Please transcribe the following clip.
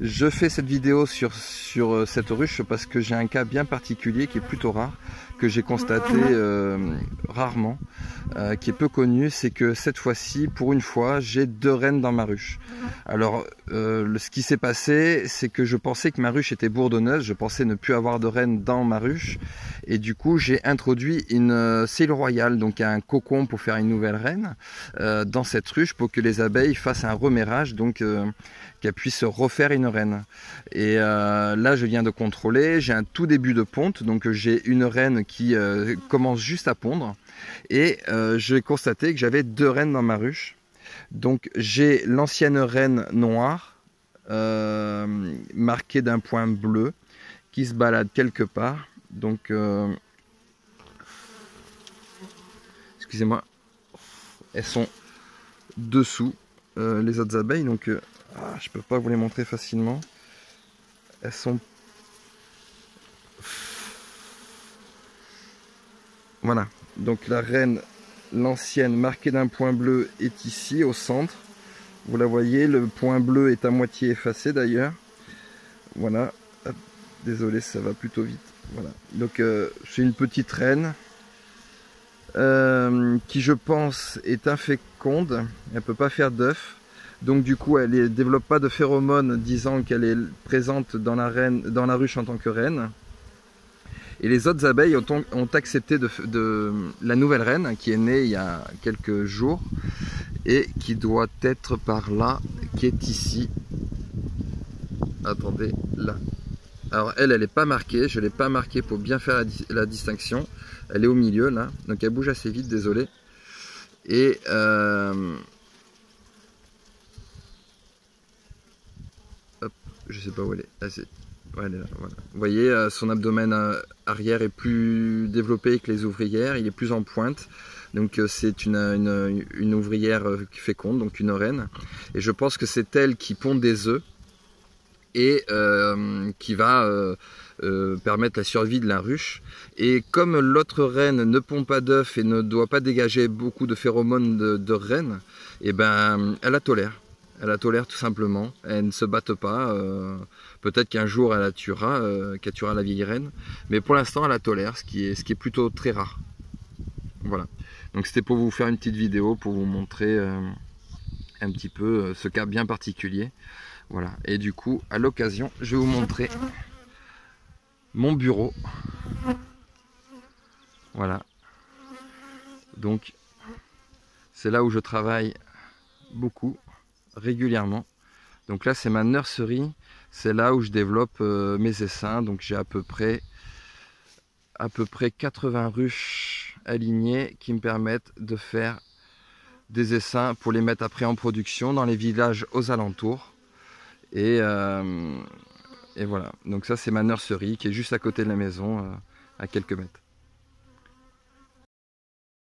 Je fais cette vidéo sur cette ruche parce que j'ai un cas bien particulier qui est plutôt rare, que j'ai constaté rarement, qui est peu connu. C'est que cette fois-ci, pour une fois, j'ai 2 rennes dans ma ruche. Alors, ce qui s'est passé, c'est que je pensais que ma ruche était bourdonneuse, je pensais ne plus avoir de rennes dans ma ruche, et du coup j'ai introduit une cellule royale, donc un cocon pour faire une nouvelle reine, dans cette ruche pour que les abeilles fassent un reméhrage, donc qu'elles puissent refaire une reine. Et là je viens de contrôler, j'ai un tout début de ponte, donc j'ai une reine qui commence juste à pondre, et j'ai constaté que j'avais 2 reines dans ma ruche. Donc j'ai l'ancienne reine noire marquée d'un point bleu qui se balade quelque part. Donc excusez-moi, elles sont dessous les autres abeilles, donc je peux pas vous les montrer facilement. Elles sont, voilà, donc la reine, l'ancienne marquée d'un point bleu, est ici au centre. Vous la voyez, le point bleu est à moitié effacé d'ailleurs. Voilà. Hop, désolé, ça va plutôt vite. Voilà. Donc c'est une petite reine qui, je pense, est inféconde. Elle ne peut pas faire d'œufs. Donc du coup, elle ne développe pas de phéromones disant qu'elle est présente dans la ruche en tant que reine. Et les autres abeilles ont accepté de la nouvelle reine qui est née il y a quelques jours et qui doit être par là, qui est ici. Attendez, là. Alors elle n'est pas marquée, je ne l'ai pas marquée pour bien faire la distinction. Elle est au milieu là, donc elle bouge assez vite, désolé. Et hop, je sais pas où elle est. Ah, ouais, elle est là, voilà. Vous voyez, son abdomen arrière est plus développé que les ouvrières, il est plus en pointe. Donc c'est une ouvrière féconde, donc une reine. Et je pense que c'est elle qui pond des œufs et qui va permettre la survie de la ruche. Et comme l'autre reine ne pond pas d'œufs et ne doit pas dégager beaucoup de phéromones de reine, et ben elle la tolère. Elle la tolère tout simplement. Elle ne se batte pas. Peut-être qu'un jour elle la tuera, qu'elle tuera la vieille reine. Mais pour l'instant elle la tolère, ce qui est plutôt très rare. Voilà. Donc c'était pour vous faire une petite vidéo, pour vous montrer un petit peu ce cas bien particulier. Voilà. Et du coup, à l'occasion, je vais vous montrer mon bureau. Voilà. Donc, c'est là où je travaille beaucoup, régulièrement. Donc là, c'est ma nursery. C'est là où je développe mes essaims. Donc j'ai à peu près 80 ruches alignées qui me permettent de faire des essaims pour les mettre après en production dans les villages aux alentours. Et voilà, donc ça c'est ma nursery qui est juste à côté de la maison, à quelques mètres.